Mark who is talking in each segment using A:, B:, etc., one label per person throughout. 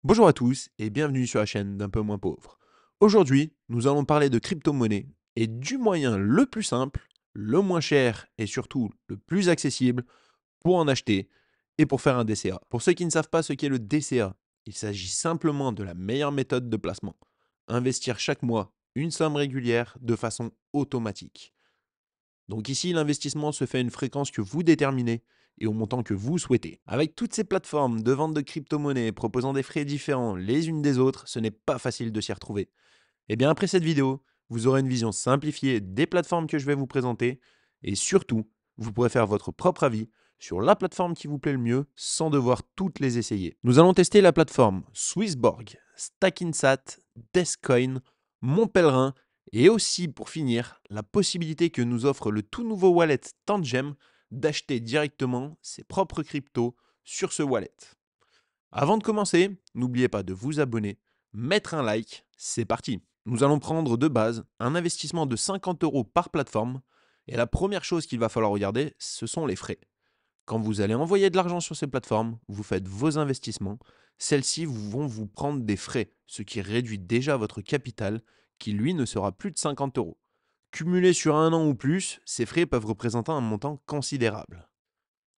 A: Bonjour à tous et bienvenue sur la chaîne d'un peu moins pauvre. Aujourd'hui, nous allons parler de crypto-monnaie et du moyen le plus simple, le moins cher et surtout le plus accessible pour en acheter et pour faire un DCA. Pour ceux qui ne savent pas ce qu'est le DCA, il s'agit simplement de la meilleure méthode de placement. Investir chaque mois une somme régulière de façon automatique. Donc ici, l'investissement se fait à une fréquence que vous déterminez et au montant que vous souhaitez. Avec toutes ces plateformes de vente de crypto-monnaies proposant des frais différents les unes des autres, ce n'est pas facile de s'y retrouver. Et bien après cette vidéo, vous aurez une vision simplifiée des plateformes que je vais vous présenter et surtout, vous pourrez faire votre propre avis sur la plateforme qui vous plaît le mieux sans devoir toutes les essayer. Nous allons tester la plateforme Swissborg, Stackinsat, Descoin, Mon Pèlerin et aussi pour finir, la possibilité que nous offre le tout nouveau wallet Tangem d'acheter directement ses propres cryptos sur ce wallet. Avant de commencer, n'oubliez pas de vous abonner, mettre un like, c'est parti. Nous allons prendre de base un investissement de 50 € par plateforme et la première chose qu'il va falloir regarder, ce sont les frais. Quand vous allez envoyer de l'argent sur ces plateformes, vous faites vos investissements, celles-ci vont vous prendre des frais, ce qui réduit déjà votre capital qui lui ne sera plus de 50 €. Cumulés sur un an ou plus, ces frais peuvent représenter un montant considérable.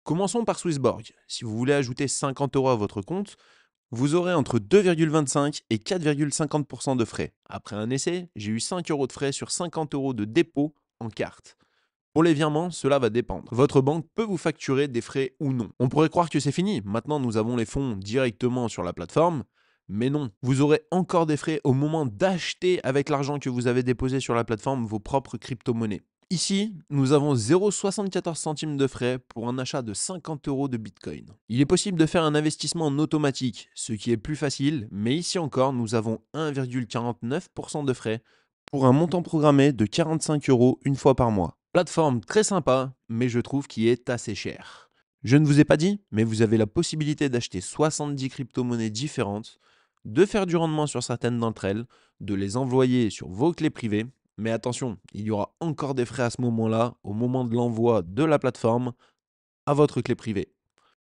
A: Commençons par Swissborg. Si vous voulez ajouter 50 € à votre compte, vous aurez entre 2,25 et 4,50% de frais. Après un essai, j'ai eu 5 € de frais sur 50 € de dépôt en carte. Pour les virements, cela va dépendre. Votre banque peut vous facturer des frais ou non. On pourrait croire que c'est fini. Maintenant, nous avons les fonds directement sur la plateforme. Mais non, vous aurez encore des frais au moment d'acheter avec l'argent que vous avez déposé sur la plateforme vos propres crypto-monnaies. Ici, nous avons 0,74 centimes de frais pour un achat de 50 € de Bitcoin. Il est possible de faire un investissement en automatique, ce qui est plus facile, mais ici encore, nous avons 1,49% de frais pour un montant programmé de 45 € une fois par mois. Plateforme très sympa, mais je trouve qu'il est assez cher. Je ne vous ai pas dit, mais vous avez la possibilité d'acheter 70 crypto-monnaies différentes, de faire du rendement sur certaines d'entre elles, de les envoyer sur vos clés privées. Mais attention, il y aura encore des frais à ce moment-là, au moment de l'envoi de la plateforme à votre clé privée.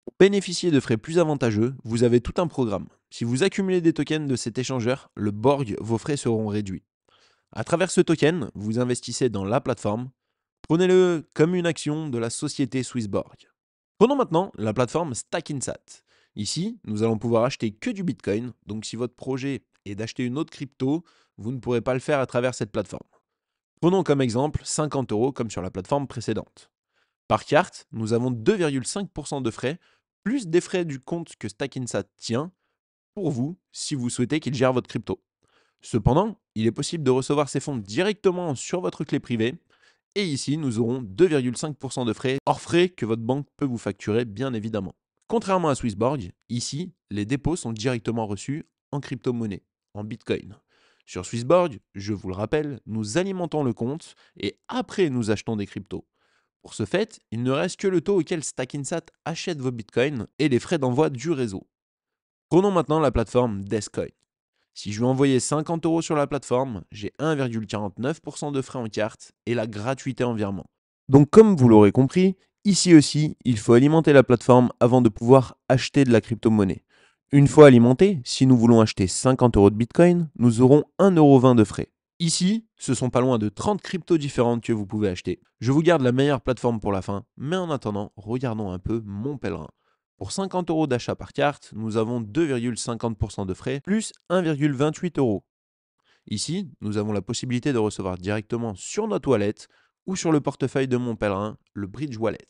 A: Pour bénéficier de frais plus avantageux, vous avez tout un programme. Si vous accumulez des tokens de cet échangeur, le Borg, vos frais seront réduits. À travers ce token, vous investissez dans la plateforme. Prenez-le comme une action de la société Swissborg. Prenons maintenant la plateforme Stackinsat. Ici, nous allons pouvoir acheter que du Bitcoin, donc si votre projet est d'acheter une autre crypto, vous ne pourrez pas le faire à travers cette plateforme. Prenons comme exemple 50 € comme sur la plateforme précédente. Par carte, nous avons 2,5% de frais, plus des frais du compte que Stackinsat tient, pour vous, si vous souhaitez qu'il gère votre crypto. Cependant, il est possible de recevoir ces fonds directement sur votre clé privée, et ici, nous aurons 2,5% de frais, hors frais que votre banque peut vous facturer, bien évidemment. Contrairement à Swissborg, ici, les dépôts sont directement reçus en crypto-monnaie, en Bitcoin. Sur Swissborg, je vous le rappelle, nous alimentons le compte et après nous achetons des cryptos. Pour ce fait, il ne reste que le taux auquel Stackinsat achète vos bitcoins et les frais d'envoi du réseau. Prenons maintenant la plateforme Descoin. Si je veux envoyer 50 € sur la plateforme, j'ai 1,49% de frais en carte et la gratuité en virement. Donc comme vous l'aurez compris, ici aussi, il faut alimenter la plateforme avant de pouvoir acheter de la crypto-monnaie. Une fois alimenté, si nous voulons acheter 50 € de Bitcoin, nous aurons 1,20 € de frais. Ici, ce sont pas loin de 30 cryptos différentes que vous pouvez acheter. Je vous garde la meilleure plateforme pour la fin, mais en attendant, regardons un peu Mon Pèlerin. Pour 50 € d'achat par carte, nous avons 2,50% de frais plus 1,28 €. Ici, nous avons la possibilité de recevoir directement sur notre wallet ou sur le portefeuille de Mon Pèlerin, le Bridge Wallet.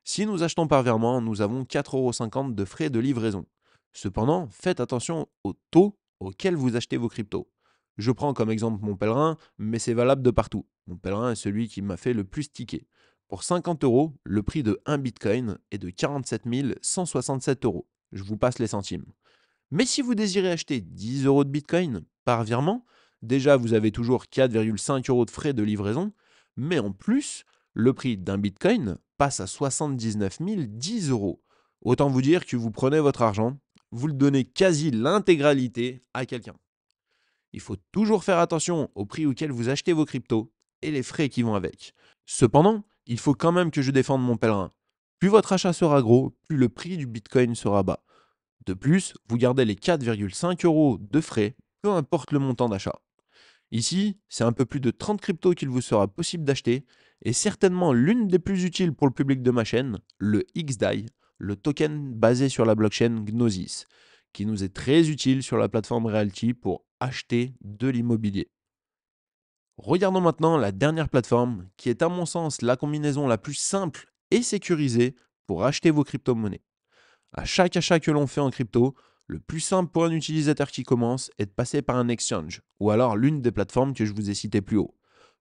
A: Si nous achetons par virement, nous avons 4,50 € de frais de livraison. Cependant, faites attention au taux auquel vous achetez vos cryptos. Je prends comme exemple Mon Pèlerin, mais c'est valable de partout. Mon Pèlerin est celui qui m'a fait le plus ticker. Pour 50 €, le prix de 1 Bitcoin est de 47 167 €. Je vous passe les centimes. Mais si vous désirez acheter 10 € de Bitcoin par virement, déjà vous avez toujours 4,5 € de frais de livraison, mais en plus, le prix d'un Bitcoin passe à 79 010 €. Autant vous dire que vous prenez votre argent, vous le donnez quasi l'intégralité à quelqu'un. Il faut toujours faire attention au prix auquel vous achetez vos cryptos et les frais qui vont avec. Cependant, il faut quand même que je défende Mon Pèlerin. Plus votre achat sera gros, plus le prix du Bitcoin sera bas. De plus, vous gardez les 4,5 € de frais, peu importe le montant d'achat. Ici, c'est un peu plus de 30 cryptos qu'il vous sera possible d'acheter, et certainement l'une des plus utiles pour le public de ma chaîne, le XDAI, le token basé sur la blockchain Gnosis, qui nous est très utile sur la plateforme Realty pour acheter de l'immobilier. Regardons maintenant la dernière plateforme, qui est à mon sens la combinaison la plus simple et sécurisée pour acheter vos crypto-monnaies. À chaque achat que l'on fait en crypto, le plus simple pour un utilisateur qui commence est de passer par un exchange, ou alors l'une des plateformes que je vous ai citées plus haut.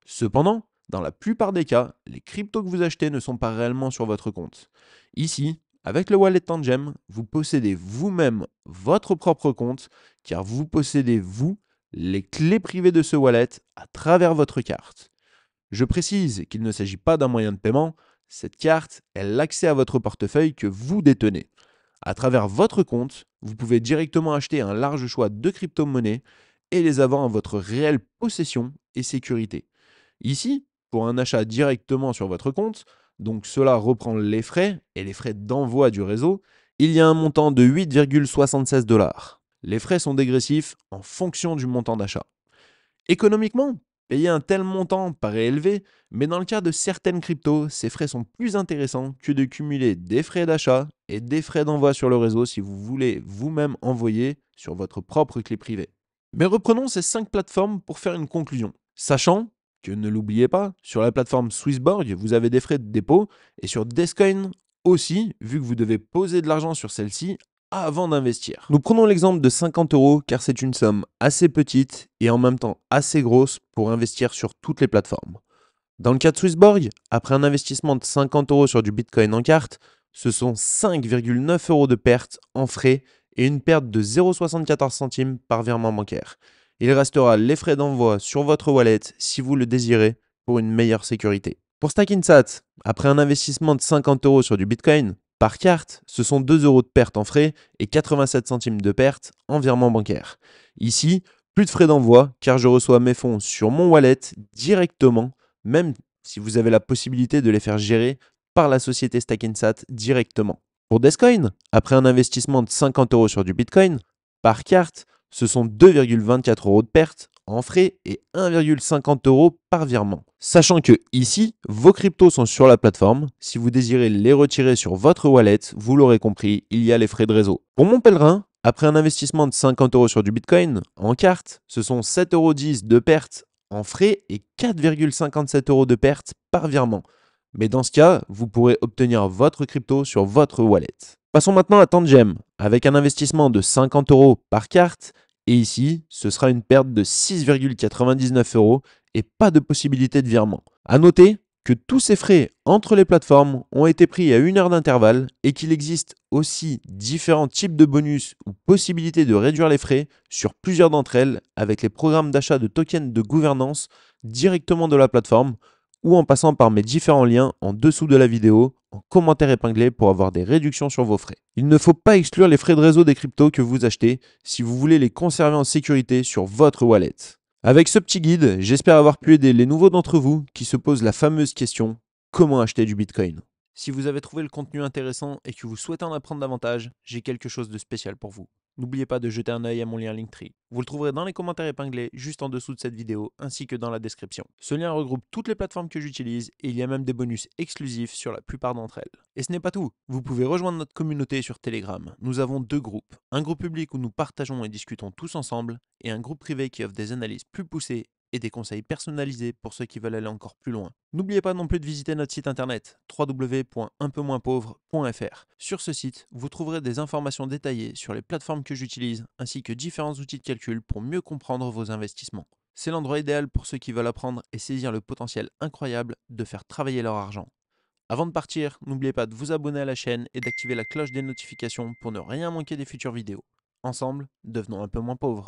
A: Cependant, dans la plupart des cas, les cryptos que vous achetez ne sont pas réellement sur votre compte. Ici, avec le wallet Tangem, vous possédez vous-même votre propre compte, car vous possédez, vous, les clés privées de ce wallet à travers votre carte. Je précise qu'il ne s'agit pas d'un moyen de paiement, cette carte est l'accès à votre portefeuille que vous détenez. À travers votre compte, vous pouvez directement acheter un large choix de crypto-monnaies et les avoir en votre réelle possession et sécurité. Ici, pour un achat directement sur votre compte, donc cela reprend les frais et les frais d'envoi du réseau, il y a un montant de 8,76 $. Les frais sont dégressifs en fonction du montant d'achat. Économiquement, payer un tel montant paraît élevé, mais dans le cas de certaines cryptos, ces frais sont plus intéressants que de cumuler des frais d'achat et des frais d'envoi sur le réseau si vous voulez vous-même envoyer sur votre propre clé privée. Mais reprenons ces 5 plateformes pour faire une conclusion. Sachant que, ne l'oubliez pas, sur la plateforme Swissborg, vous avez des frais de dépôt et sur Descoin aussi, vu que vous devez poser de l'argent sur celle-ci avant d'investir. Nous prenons l'exemple de 50 € car c'est une somme assez petite et en même temps assez grosse pour investir sur toutes les plateformes. Dans le cas de Swissborg, après un investissement de 50 € sur du Bitcoin en carte, ce sont 5,9 € de perte en frais et une perte de 0,74 centimes par virement bancaire. Il restera les frais d'envoi sur votre wallet si vous le désirez pour une meilleure sécurité. Pour Stackinsat, après un investissement de 50 € sur du Bitcoin, par carte, ce sont 2 € de perte en frais et 87 centimes de perte en virement bancaire. Ici, plus de frais d'envoi car je reçois mes fonds sur mon wallet directement, même si vous avez la possibilité de les faire gérer par la société Stackinsat directement. Pour Descoin, après un investissement de 50 € sur du Bitcoin, par carte, ce sont 2,24 € de perte en frais et 1,50 € par virement. Sachant que ici, vos cryptos sont sur la plateforme, si vous désirez les retirer sur votre wallet, vous l'aurez compris, il y a les frais de réseau. Pour mon pèlerin, après un investissement de 50 € sur du Bitcoin, en carte, ce sont 7,10 € de perte en frais et 4,57 € de perte par virement. Mais dans ce cas, vous pourrez obtenir votre crypto sur votre wallet. Passons maintenant à Tangem, avec un investissement de 50 € par carte, et ici, ce sera une perte de 6,99 € et pas de possibilité de virement. À noter que tous ces frais entre les plateformes ont été pris à 1 heure d'intervalle et qu'il existe aussi différents types de bonus ou possibilités de réduire les frais sur plusieurs d'entre elles avec les programmes d'achat de tokens de gouvernance directement de la plateforme ou en passant par mes différents liens en dessous de la vidéo, en commentaire épinglé pour avoir des réductions sur vos frais. Il ne faut pas exclure les frais de réseau des cryptos que vous achetez si vous voulez les conserver en sécurité sur votre wallet. Avec ce petit guide, j'espère avoir pu aider les nouveaux d'entre vous qui se posent la fameuse question: comment acheter du Bitcoin? Si vous avez trouvé le contenu intéressant et que vous souhaitez en apprendre davantage, j'ai quelque chose de spécial pour vous. N'oubliez pas de jeter un œil à mon lien Linktree. Vous le trouverez dans les commentaires épinglés juste en dessous de cette vidéo ainsi que dans la description. Ce lien regroupe toutes les plateformes que j'utilise et il y a même des bonus exclusifs sur la plupart d'entre elles. Et ce n'est pas tout, vous pouvez rejoindre notre communauté sur Telegram. Nous avons 2 groupes, un groupe public où nous partageons et discutons tous ensemble et un groupe privé qui offre des analyses plus poussées et des conseils personnalisés pour ceux qui veulent aller encore plus loin. N'oubliez pas non plus de visiter notre site internet www.unpeumoinspauvre.fr. Sur ce site, vous trouverez des informations détaillées sur les plateformes que j'utilise ainsi que différents outils de calcul pour mieux comprendre vos investissements. C'est l'endroit idéal pour ceux qui veulent apprendre et saisir le potentiel incroyable de faire travailler leur argent. Avant de partir, n'oubliez pas de vous abonner à la chaîne et d'activer la cloche des notifications pour ne rien manquer des futures vidéos. Ensemble, devenons un peu moins pauvres.